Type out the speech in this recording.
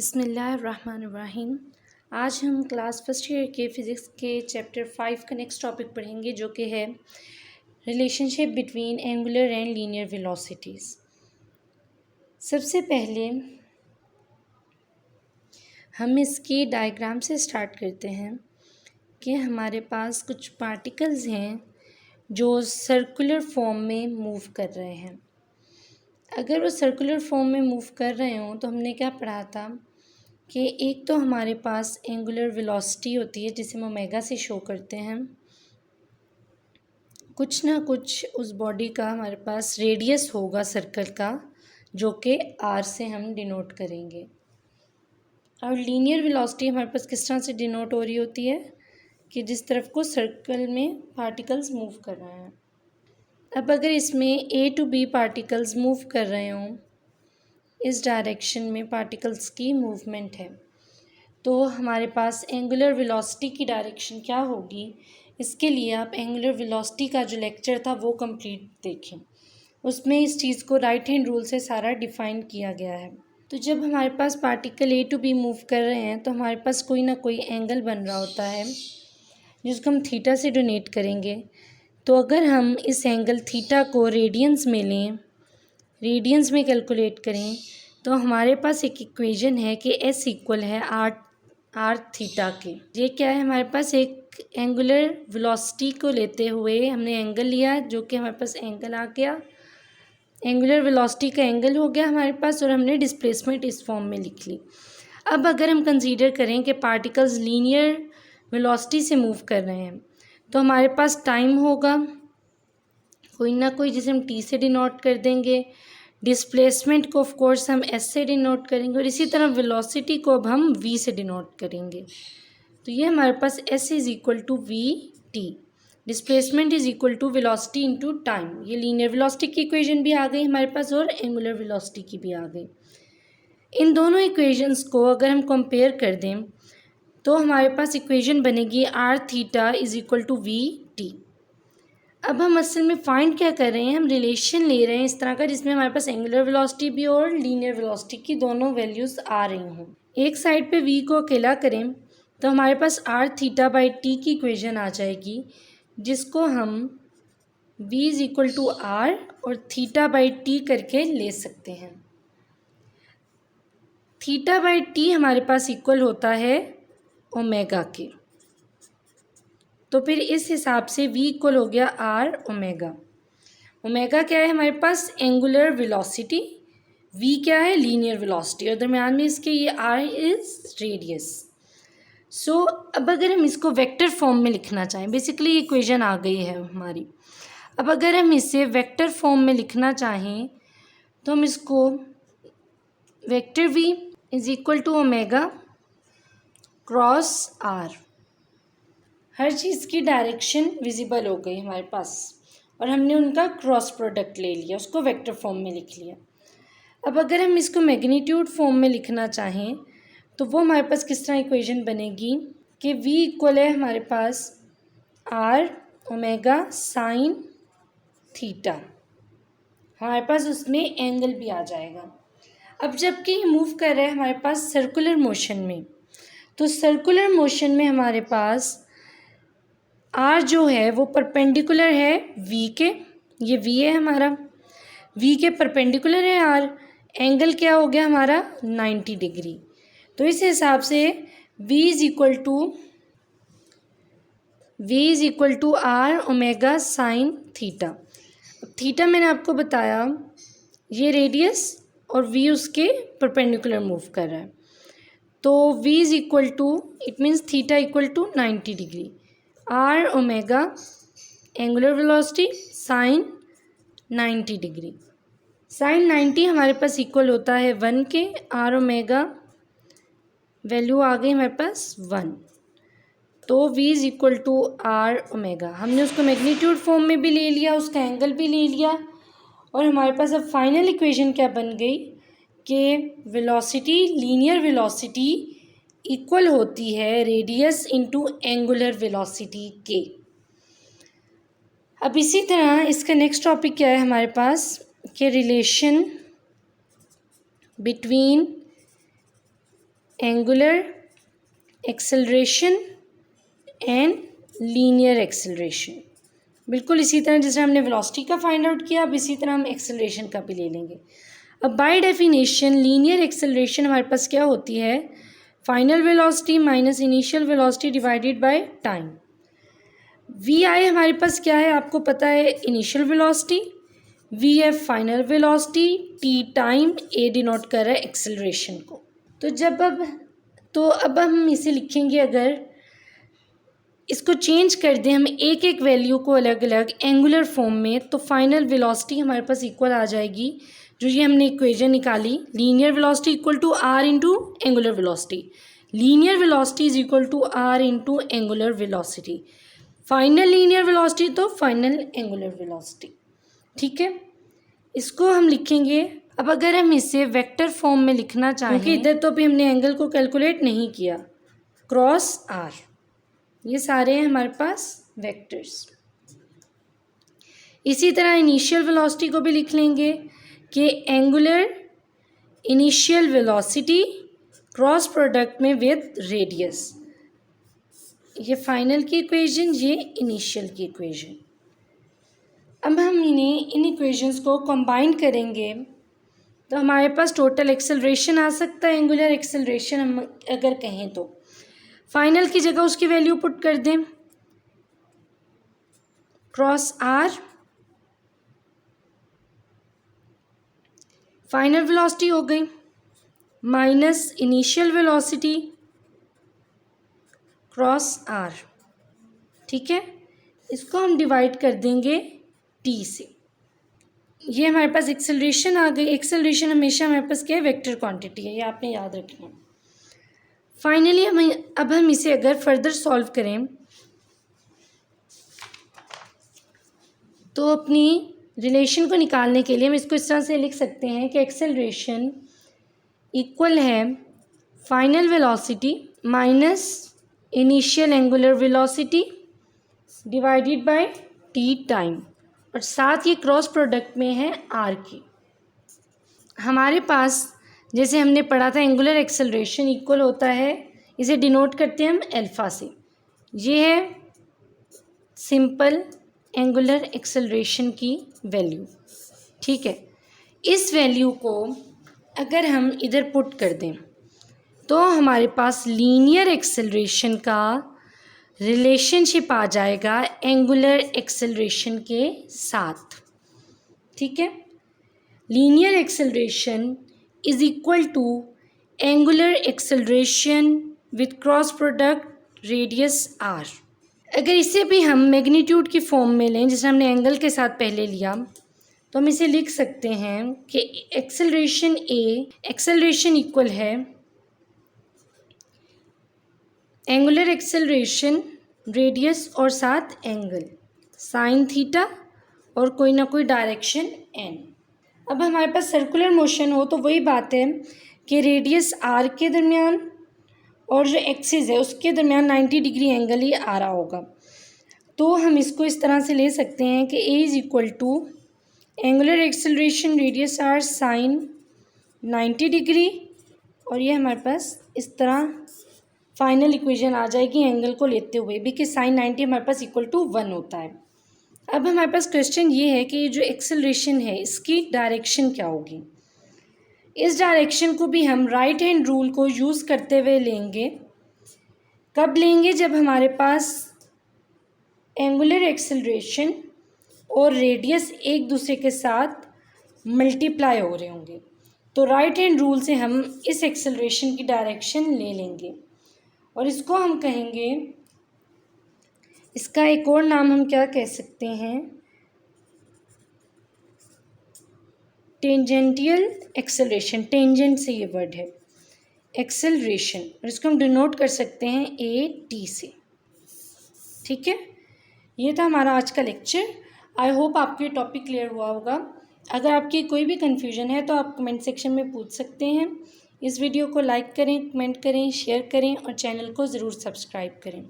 बिस्मिल्लाहिर्रहमानिर्रहीम। आज हम क्लास फर्स्ट ईयर के फ़िज़िक्स के चैप्टर 5 का नेक्स्ट टॉपिक पढ़ेंगे, जो कि है relationship between angular and linear velocities. सबसे पहले हम इसकी डायग्राम से स्टार्ट करते हैं कि हमारे पास कुछ पार्टिकल्स हैं जो सर्कुलर फॉर्म में मूव कर रहे हैं। अगर वो सर्कुलर फॉर्म में मूव कर रहे हों तो हमने क्या पढ़ा था कि एक तो हमारे पास एंगुलर वेलोसिटी होती है जिसे हम ओमेगा से शो करते हैं। कुछ ना कुछ उस बॉडी का हमारे पास रेडियस होगा सर्कल का, जो कि आर से हम डिनोट करेंगे। और लीनियर वेलोसिटी हमारे पास किस तरह से डिनोट हो रही होती है कि जिस तरफ को सर्कल में पार्टिकल्स मूव कर रहे हैं। अब अगर इसमें ए टू बी पार्टिकल्स मूव कर रहे हों, इस डायरेक्शन में पार्टिकल्स की मूवमेंट है, तो हमारे पास एंगुलर वेलोसिटी की डायरेक्शन क्या होगी। इसके लिए आप एंगुलर वेलोसिटी का जो लेक्चर था वो कंप्लीट देखें, उसमें इस चीज़ को राइट हैंड रूल से सारा डिफ़ाइन किया गया है। तो जब हमारे पास particle A to B move कर रहे हैं तो हमारे पास कोई ना कोई एंगल बन रहा होता है जिसको हम थीटा से डोनेट करेंगे। तो अगर हम इस एंगल थीटा को रेडियंस में लें, रेडियंस में कैलकुलेट करें, तो हमारे पास एक इक्वेशन है कि एस इक्वल है आर थीटा के। ये क्या है, हमारे पास एक एंगुलर वेलोसिटी को लेते हुए हमने एंगल लिया, जो कि हमारे पास एंगल आ गया, एंगुलर वेलोसिटी का एंगल हो गया हमारे पास, और हमने डिस्प्लेसमेंट इस फॉर्म में लिख ली। अब अगर हम कंसीडर करें कि पार्टिकल्स लीनियर वेलोसिटी से मूव कर रहे हैं, तो हमारे पास टाइम होगा कोई ना कोई, जिसे हम टी से डिनोट कर देंगे। डिस्प्लेसमेंट को ऑफ कोर्स हम एस से डिनोट करेंगे, और इसी तरह वेलोसिटी को अब हम वी से डिनोट करेंगे। तो ये हमारे पास S is equal to V T, displacement is equal to velocity into time. ये लीनियर वेलोसिटी की इक्वेशन भी आ गई हमारे पास और एंगुलर वेलोसिटी की भी आ गई। इन दोनों इक्वेशंस को अगर हम कंपेयर कर दें तो हमारे पास इक्वेशन बनेगी R theta is equal to V T. अब हम असल में फाइंड क्या कर रहे हैं, हम रिलेशन ले रहे हैं इस तरह का जिसमें हमारे पास एंगुलर वेलोसिटी भी और लीनियर वेलोसिटी की दोनों वैल्यूज़ आ रही हों। एक साइड पे v को अकेला करें तो हमारे पास आर थीटा बाई टी की इक्वेशन आ जाएगी, जिसको हम v is equal to R और थीटा बाई टी करके ले सकते हैं। थीटा बाई टी हमारे पास इक्वल होता है ओमेगा के, तो फिर इस हिसाब से v इक्वल हो गया आर ओमेगा। ओमेगा क्या है हमारे पास, एंगुलर वेलोसिटी, v क्या है, लीनियर वेलोसिटी, और दरम्यान में इसके ये r इज़ रेडियस। सो अब अगर हम इसको वेक्टर फॉर्म में लिखना चाहें, बेसिकली ये इक्वेशन आ गई है हमारी। अब अगर हम इसे वेक्टर फॉर्म में लिखना चाहें तो हम इसको vector v is equal to omega cross r। हर चीज़ की डायरेक्शन विजिबल हो गई हमारे पास और हमने उनका क्रॉस प्रोडक्ट ले लिया, उसको वेक्टर फॉर्म में लिख लिया। अब अगर हम इसको मैग्नीट्यूड फॉर्म में लिखना चाहें तो वो हमारे पास किस तरह इक्वेशन बनेगी कि v इक्वल है हमारे पास r ओमेगा साइन थीटा, हमारे पास उसमें एंगल भी आ जाएगा। अब जबकि ये मूव कर रहा है हमारे पास सर्कुलर मोशन में, तो सर्कुलर मोशन में हमारे पास r जो है वो परपेंडिकुलर है v के, ये v है हमारा, v के परपेंडिकुलर है r, एंगल क्या हो गया हमारा 90 डिग्री। तो इस हिसाब से v is equal to r omega sine theta. Theta मैंने आपको बताया ये रेडियस और v उसके परपेंडिकुलर मूव कर रहा है, तो v is equal to, it means theta equal to 90 degree, r omega angular velocity sine 90 degree. Sine 90 हमारे पास इक्वल होता है 1 के, आर ओमेगा वैल्यू आ गई हमारे पास 1, तो v is equal to r omega. हमने उसको मैग्नीट्यूड फॉर्म में भी ले लिया, उसका एंगल भी ले लिया, और हमारे पास अब फाइनल इक्वेशन क्या बन गई कि वेलोसिटी, लीनियर वेलोसिटी इक्वल होती है रेडियस इनटू एंगुलर वेलोसिटी के। अब इसी तरह इसका नेक्स्ट टॉपिक क्या है हमारे पास कि relation between angular acceleration and linear acceleration. बिल्कुल इसी तरह जैसे हमने वेलोसिटी का फाइंड आउट किया, अब इसी तरह हम एक्सेलरेशन का भी ले लेंगे। अब बाय डेफिनेशन लीनियर एक्सेलरेशन हमारे पास क्या होती है, final velocity minus initial velocity divided by time. V I हमारे पास क्या है, आपको पता है initial velocity, V F final velocity, T time, A denote कर रहा है एक्सेलरेशन को। तो अब हम इसे लिखेंगे, अगर इसको चेंज कर दें हम एक एक वैल्यू को अलग अलग एंगुलर फॉर्म में, तो फाइनल वेलोसिटी हमारे पास इक्वल आ जाएगी, जो ये हमने इक्वेशन निकाली, linear velocity equal to r into angular velocity, linear velocity is equal to r into angular velocity, final linear velocity तो फाइनल एंगुलर वेलोसिटी। ठीक है, इसको हम लिखेंगे। अब अगर हम इसे वेक्टर फॉर्म में लिखना चाहें, क्योंकि इधर तो अभी हमने एंगल को कैलकुलेट नहीं किया, क्रॉस आर, ये सारे हैं हमारे पास वेक्टर्स। इसी तरह इनिशियल वेलोसिटी को भी लिख लेंगे कि angular initial velocity cross product में विद रेडियस, ये फाइनल की इक्वेशन, ये इनिशियल की इक्वेशन। अब हम इन इक्वेशंस को कंबाइन करेंगे तो हमारे पास टोटल एक्सेलरेशन आ सकता है, एंगुलर एक्सेलरेशन हम अगर कहें तो। फाइनल की जगह उसकी वैल्यू पुट कर दें, क्रॉस आर, फाइनल वेलोसिटी हो गई minus initial velocity cross r. ठीक है, इसको हम डिवाइड कर देंगे टी से, ये हमारे पास एक्सेलरेशन आ गई। एक्सेलरेशन हमेशा हमारे पास क्या है, वेक्टर क्वांटिटी है, ये आपने याद रखना। फाइनली अब हम इसे अगर फर्दर सॉल्व करें तो अपनी रिलेशन को निकालने के लिए हम इसको इस तरह से लिख सकते हैं कि एक्सेलरेशन इक्वल है final velocity minus initial angular velocity divided bye T time, और साथ ये क्रॉस प्रोडक्ट में है आर की। हमारे पास जैसे हमने पढ़ा था एंगुलर एक्सेलरेशन इक्वल होता है, इसे डिनोट करते हैं हम अल्फ़ा से, ये है सिंपल एंगुलर एक्सेलरेशन की वैल्यू। ठीक है, इस वैल्यू को अगर हम इधर पुट कर दें तो हमारे पास लीनियर एक्सेलरेशन का रिलेशनशिप आ जाएगा एंगुलर एक्सेलरेशन के साथ। ठीक है, linear acceleration is equal to angular acceleration with cross product radius r. अगर इसे भी हम मैग्नीट्यूड की फॉर्म में लें, जैसे हमने एंगल के साथ पहले लिया, तो हम इसे लिख सकते हैं कि एक्सेलरेशन इक्वल है एंगुलर एक्सेलरेशन रेडियस और साथ एंगल साइन थीटा और कोई ना कोई डायरेक्शन एन। अब हमारे पास सर्कुलर मोशन हो तो वही बात है कि रेडियस आर के दरमियान और जो एक्सिस है उसके दरमियान 90 डिग्री एंगल ही आ रहा होगा। तो हम इसको इस तरह से ले सकते हैं कि a is equal to angular acceleration radius r sine 90 degree, और ये हमारे पास इस तरह फाइनल इक्वेशन आ जाएगी एंगल को लेते हुए भी कि साइन 90 हमारे पास इक्वल टू 1 होता है। अब हमारे पास क्वेश्चन ये है कि ये जो एक्सेलरेशन है इसकी डायरेक्शन क्या होगी। इस डायरेक्शन को भी हम राइट हैंड रूल को यूज़ करते हुए लेंगे। कब लेंगे, जब हमारे पास एंगुलर एक्सेलरेशन और रेडियस एक दूसरे के साथ मल्टीप्लाई हो रहे होंगे, तो राइट हैंड रूल से हम इस एक्सेलरेशन की डायरेक्शन ले लेंगे और इसको हम कहेंगे, इसका एक और नाम हम क्या कह सकते हैं, टेंजेंटियल एक्सेलरेशन। टेंजेंट से ये वर्ड है एक्सेलरेशन, और इसको हम डिनोट कर सकते हैं ए टी से। ठीक है, ये था हमारा आज का लेक्चर। आई होप आपको ये टॉपिक क्लियर हुआ होगा। अगर आपकी कोई भी कन्फ्यूजन है तो आप कमेंट सेक्शन में पूछ सकते हैं। इस वीडियो को लाइक करें, कमेंट करें, शेयर करें और चैनल को ज़रूर सब्सक्राइब करें।